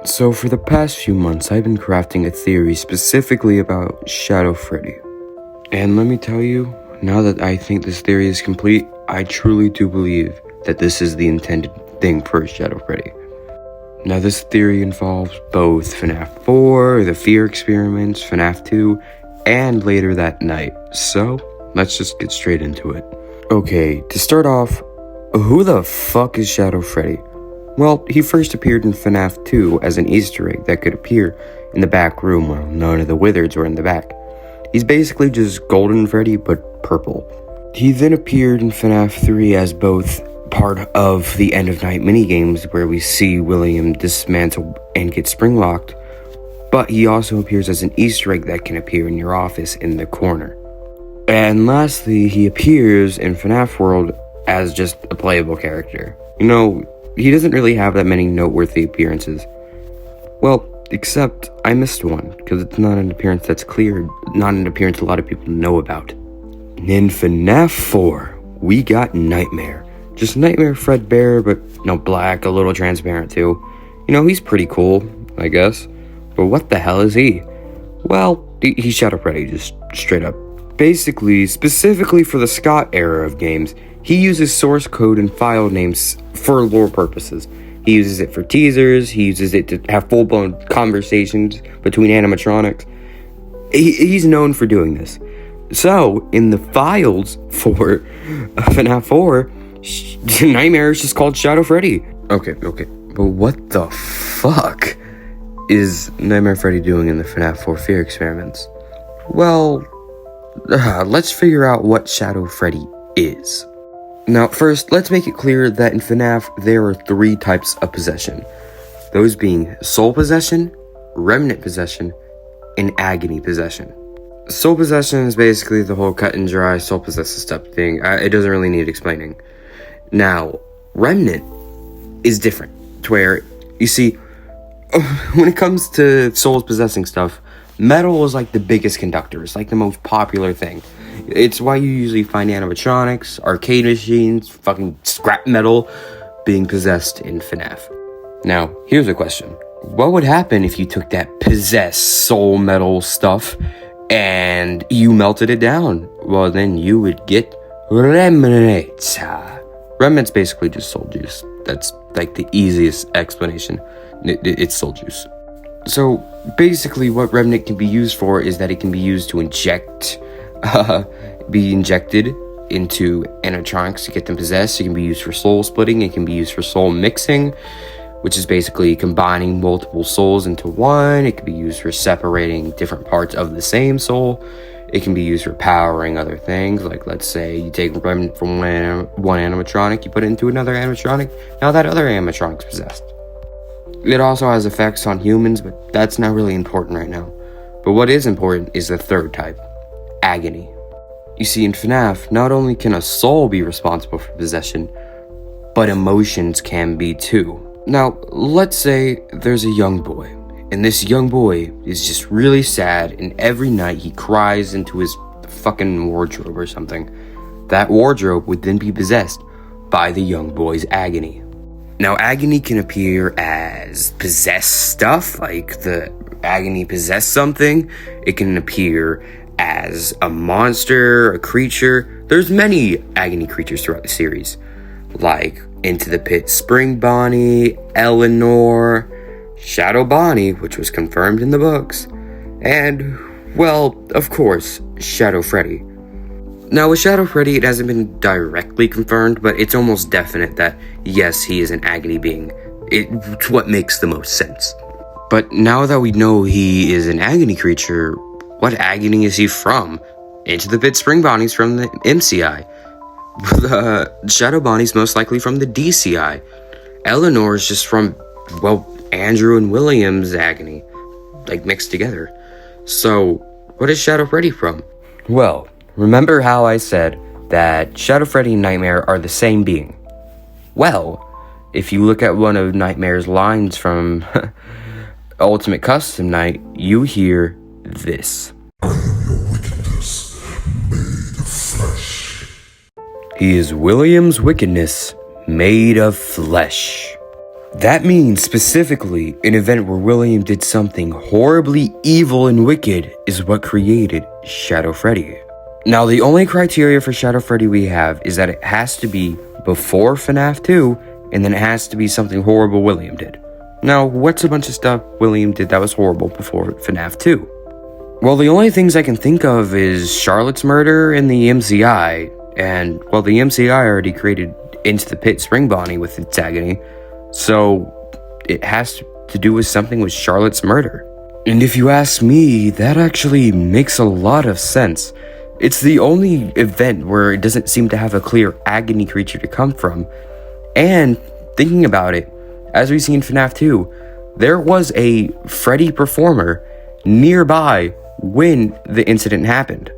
So for the past few months, I've been crafting a theory specifically about Shadow Freddy. And let me tell you, now that I think this theory is complete, I truly do believe that this is the intended thing for Shadow Freddy. Now this theory involves both FNaF 4, the Fear Experiments, FNaF 2, and later that night. So, let's just get straight into it. Okay, to start off, who the fuck is Shadow Freddy? Well, he first appeared in FNaF 2 as an Easter egg that could appear in the back room while none of the Wizards were in the back. He's basically just Golden Freddy, but purple. He then appeared in FNaF 3 as both part of the End of Night minigames, where we see William dismantle and get spring-locked, but he also appears as an Easter egg that can appear in your office in the corner. And lastly, he appears in FNaF World as just a playable character. You know, he doesn't really have that many noteworthy appearances. Well, except I missed one, because it's not an appearance that's clear, not an appearance a lot of people know about. In FNaF 4, we got Nightmare. Just Nightmare Fredbear, but black, a little transparent too. You know, he's pretty cool, I guess. But what the hell is he? Well, he's Shadow Freddy, just straight up. Basically, specifically for the Scott era of games, he uses source code and file names for lore purposes. He uses it for teasers, he uses it to have full-blown conversations between animatronics. He's known for doing this. So, in the files for FNaF 4, Nightmare is just called Shadow Freddy. Okay, but what the fuck is Nightmare Freddy doing in the FNaF 4 Fear Experiments? Well, let's figure out what Shadow Freddy is. Now, first, let's make it clear that in FNaF, there are 3 types of possession. Those being Soul Possession, Remnant Possession, and Agony Possession. Soul Possession is basically the whole cut and dry soul possessive stuff thing. It doesn't really need explaining. Now, Remnant is different, to where, you see, when it comes to souls possessing stuff, metal is like the biggest conductor. It's like the most popular thing. It's why you usually find animatronics, arcade machines, fucking scrap metal being possessed in FNaF. Now, here's a question. What would happen if you took that possessed soul metal stuff and you melted it down? Well, then you would get Remnant. Remnant's basically just soul juice. That's like the easiest explanation. It's soul juice. So basically what Remnant can be used for is that it can be used to be injected into animatronics to get them possessed. It can be used for soul splitting. It can be used for soul mixing, which is basically combining multiple souls into one. It can be used for separating different parts of the same soul. It can be used for powering other things, like let's say you take Remnant from one animatronic, you put it into another animatronic, now that other animatronic's possessed. It also has effects on humans, but that's not really important right now. But what is important is the third type, Agony. You see, in FNaF, not only can a soul be responsible for possession, but emotions can be too. Now, let's say there's a young boy, and this young boy is just really sad, and every night he cries into his fucking wardrobe or something. That wardrobe would then be possessed by the young boy's agony. Now, agony can appear as possessed stuff, like the agony possessed something. It can appear as a monster, a creature. There's many agony creatures throughout the series, like Into the Pit Spring Bonnie, Eleanor, Shadow Bonnie, which was confirmed in the books, and, well, of course, Shadow Freddy. Now, with Shadow Freddy, it hasn't been directly confirmed, but it's almost definite that, yes, he is an agony being. It's what makes the most sense. But now that we know he is an agony creature, what agony is he from? Into the Pit Spring Bonnie's from the MCI. The Shadow Bonnie's most likely from the DCI. Eleanor is just from, well, Andrew and William's agony, like mixed together. So, what is Shadow Freddy from? Well, remember how I said that Shadow Freddy and Nightmare are the same being? Well, if you look at one of Nightmare's lines from Ultimate Custom Night, you hear this. I am your wickedness, made of flesh. He is William's wickedness, made of flesh. That means specifically an event where William did something horribly evil and wicked is what created Shadow Freddy. Now, the only criteria for Shadow Freddy we have is that it has to be before FNaF 2, and then it has to be something horrible William did. Now, what's a bunch of stuff William did that was horrible before FNaF 2? Well, the only things I can think of is Charlotte's murder and the MCI, and, well, the MCI already created Into the Pit Spring Bonnie with its agony, so it has to do with something with Charlotte's murder. And if you ask me, that actually makes a lot of sense. It's the only event where it doesn't seem to have a clear agony creature to come from. And thinking about it, as we see in FNaF 2, there was a Freddy performer nearby when the incident happened.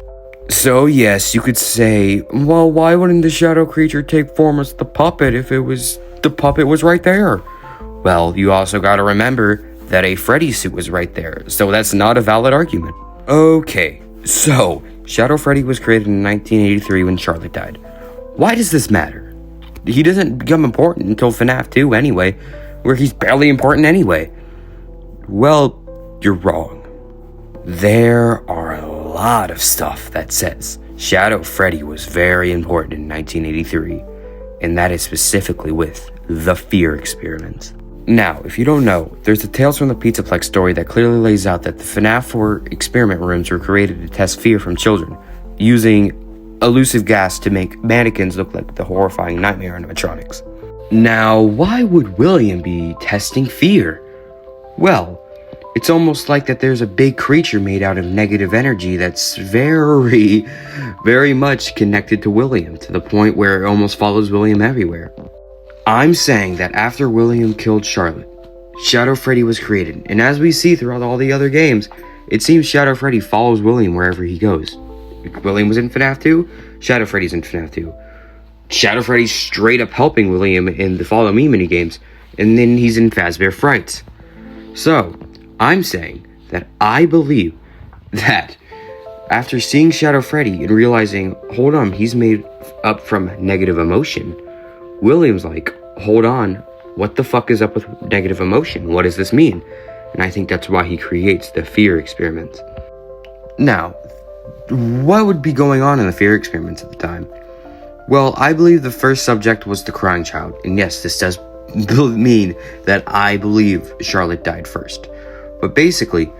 So yes, you could say, well, why wouldn't the shadow creature take form as the puppet if the puppet was right there? Well, you also gotta remember that a Freddy suit was right there, so that's not a valid argument. Okay, so Shadow Freddy was created in 1983 when Charlotte died. Why does this matter? He doesn't become important until FNaF 2 anyway, where he's barely important anyway. Well, you're wrong. There are a lot of stuff that says Shadow Freddy was very important in 1983, and that is specifically with the fear experiments. Now, if you don't know, there's a Tales from the Pizzaplex story that clearly lays out that the FNaF 4 experiment rooms were created to test fear from children, using elusive gas to make mannequins look like the horrifying nightmare animatronics. Now, why would William be testing fear? Well, it's almost like that there's a big creature made out of negative energy that's very, very much connected to William, to the point where it almost follows William everywhere. I'm saying that after William killed Charlotte, Shadow Freddy was created, and as we see throughout all the other games, it seems Shadow Freddy follows William wherever he goes. William was in FNaF 2, Shadow Freddy's in FNaF 2. Shadow Freddy's straight up helping William in the Follow Me minigames, and then he's in Fazbear Frights. So, I'm saying that I believe that after seeing Shadow Freddy and realizing, hold on, he's made up from negative emotion, William's like, hold on, what the fuck is up with negative emotion? What does this mean? And I think that's why he creates the fear experiments. Now, what would be going on in the fear experiments at the time? Well, I believe the first subject was the crying child. And yes, this does mean that I believe Charlotte died first. But basically,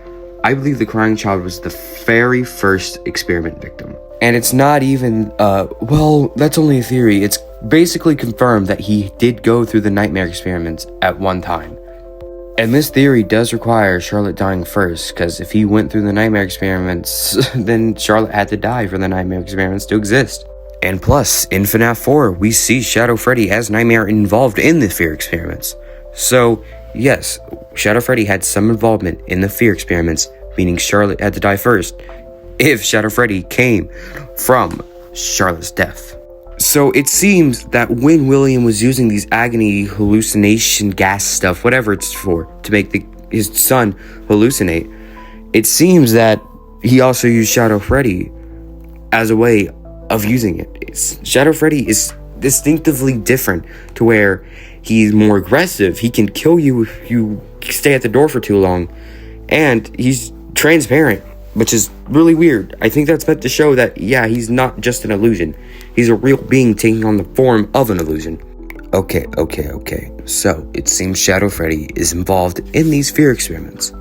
I believe the crying child was the very first experiment victim. And it's not even, well, that's only a theory. It's basically confirmed that he did go through the nightmare experiments at one time. And this theory does require Charlotte dying first, because if he went through the nightmare experiments, then Charlotte had to die for the nightmare experiments to exist. And plus, in FNaF 4, we see Shadow Freddy as Nightmare involved in the fear experiments. So, yes, Shadow Freddy had some involvement in the fear experiments, meaning Charlotte had to die first, if Shadow Freddy came from Charlotte's death. So it seems that when William was using these agony hallucination gas stuff, whatever it's for, to make his son hallucinate, it seems that he also used Shadow Freddy as a way of using it. Shadow Freddy is distinctively different to where he's more aggressive. He can kill you if you stay at the door for too long, and he's transparent, which is really weird. I think that's meant to show that, yeah, he's not just an illusion. He's a real being taking on the form of an illusion. Okay. So, it seems Shadow Freddy is involved in these fear experiments.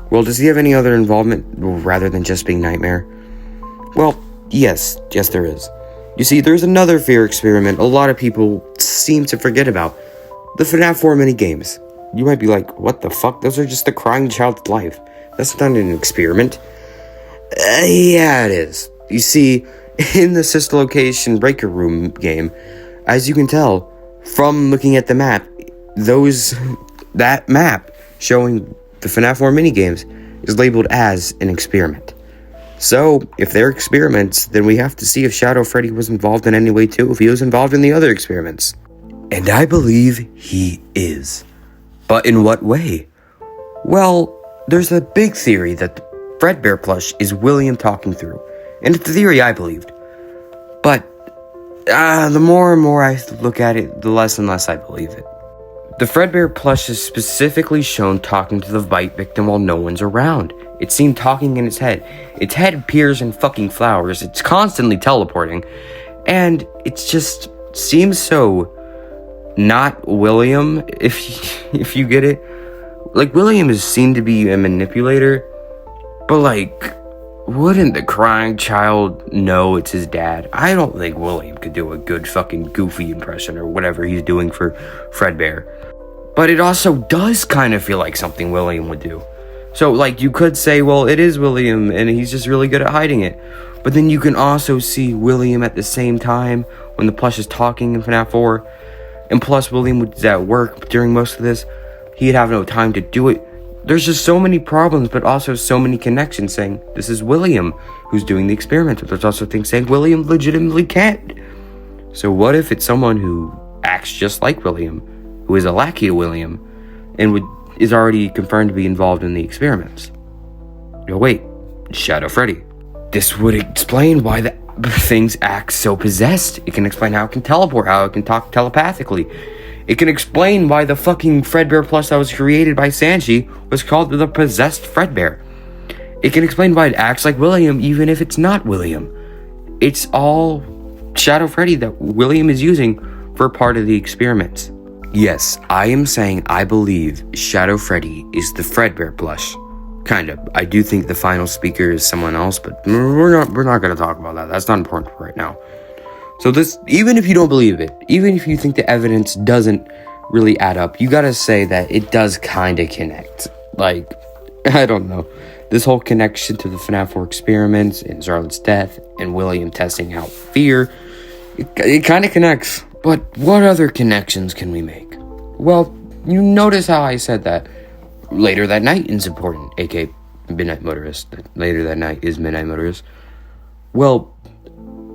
Well, does he have any other involvement rather than just being Nightmare? Well, yes, there is. You see, there's another fear experiment a lot of people seem to forget about. The FNaF 4 minigames. You might be like, what the fuck? Those are just the crying child's life. That's not an experiment. Yeah, it is. You see, in the Sister Location Breaker Room game, as you can tell from looking at the map, that map showing the FNaF 4 minigames is labeled as an experiment. So, if they're experiments, then we have to see if Shadow Freddy was involved in any way too, if he was involved in the other experiments. And I believe he is. But in what way? Well, there's a big theory that the Fredbear plush is William talking through. And it's the theory I believed. But the more and more I look at it, the less and less I believe it. The Fredbear plush is specifically shown talking to the bite victim while no one's around. It's seen talking in its head. Its head appears in fucking flowers. It's constantly teleporting. And it just seems so not William, if you get it. Like, William is seen to be a manipulator, but like, wouldn't the crying child know it's his dad? I don't think William could do a good fucking Goofy impression or whatever he's doing for Fredbear. But it also does kind of feel like something William would do. So, like, you could say, well, it is William, and he's just really good at hiding it. But then you can also see William at the same time when the plush is talking in FNaF 4. And plus, William was at work during most of this. He'd have no time to do it. There's just so many problems, but also so many connections saying this is William who's doing the experiment. But there's also things saying William legitimately can't. So what if it's someone who acts just like William, who is a lackey to William, and is already confirmed to be involved in the experiments? No, wait, Shadow Freddy. This would explain why the things act so possessed. It can explain how it can teleport, how it can talk telepathically. It can explain why the fucking Fredbear plush that was created by Sanji was called the Possessed Fredbear. It can explain why it acts like William even if it's not William. It's all Shadow Freddy that William is using for part of the experiments. Yes, I am saying I believe Shadow Freddy is the Fredbear plush. Kind of. I do think the final speaker is someone else, but we're not going to talk about that. That's not important right now. So this, even if you don't believe it, even if you think the evidence doesn't really add up, you gotta say that it does kind of connect. Like, I don't know. This whole connection to the FNaF 4 experiments and Charlotte's death and William testing out fear, it kind of connects. But what other connections can we make? Well, you notice how I said that later that night is important, aka Midnight Motorist. Later that night is Midnight Motorist. Well,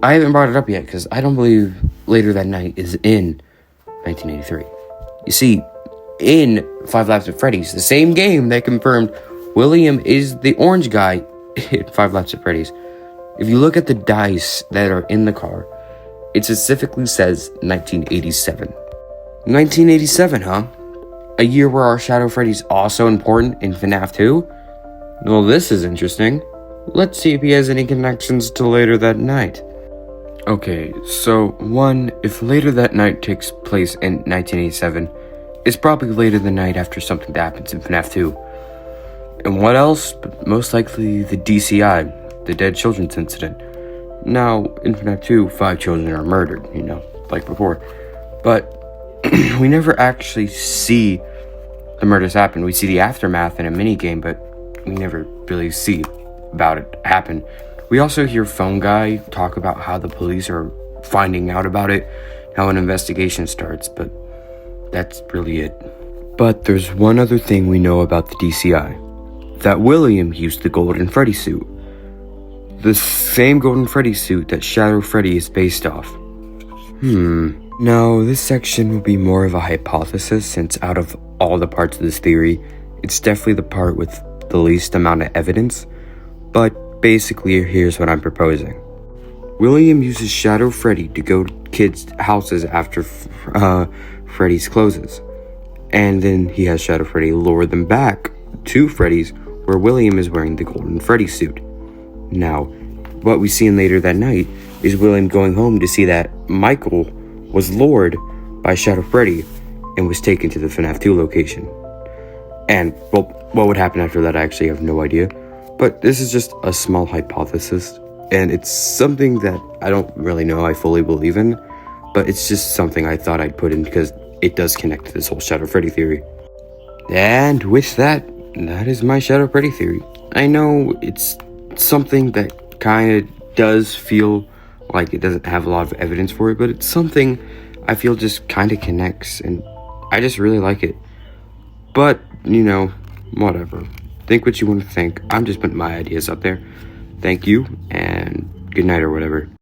I haven't brought it up yet because I don't believe Later That Night is in 1983. You see, in 5 Laps at Freddy's, the same game that confirmed William is the orange guy in 5 Laps at Freddy's, if you look at the dice that are in the car, it specifically says 1987. 1987, huh? A year where our Shadow Freddy's also important in FNaF 2? Well, this is interesting. Let's see if he has any connections to Later That Night. Okay, so, 1, if Later That Night takes place in 1987, it's probably later the night after something that happens in FNaF 2. And what else? But most likely the DCI, the Dead Children's Incident. Now, in FNaF 2, 5 children are murdered, like before. But we never actually see the murders happen. We see the aftermath in a minigame, but we never really see about it happen. We also hear Phone Guy talk about how the police are finding out about it, how an investigation starts, but that's really it. But there's one other thing we know about the DCI. That William used the Golden Freddy suit. The same Golden Freddy suit that Shadow Freddy is based off. Now, this section will be more of a hypothesis since out of all the parts of this theory, it's definitely the part with the least amount of evidence, but basically, here's what I'm proposing. William uses Shadow Freddy to go to kids' houses after Freddy's closes. And then he has Shadow Freddy lure them back to Freddy's where William is wearing the Golden Freddy suit. Now, what we see in Later That Night is William going home to see that Michael was lured by Shadow Freddy and was taken to the FNaF 2 location. And, well, what would happen after that, I actually have no idea. But this is just a small hypothesis, and it's something that I don't really know I fully believe in, but it's just something I thought I'd put in because it does connect to this whole Shadow Freddy theory. And with that is my Shadow Freddy theory. I know it's something that kind of does feel like it doesn't have a lot of evidence for it, but it's something I feel just kind of connects, and I just really like it. But, whatever. Think what you want to think. I'm just putting my ideas up there. Thank you, and good night or whatever.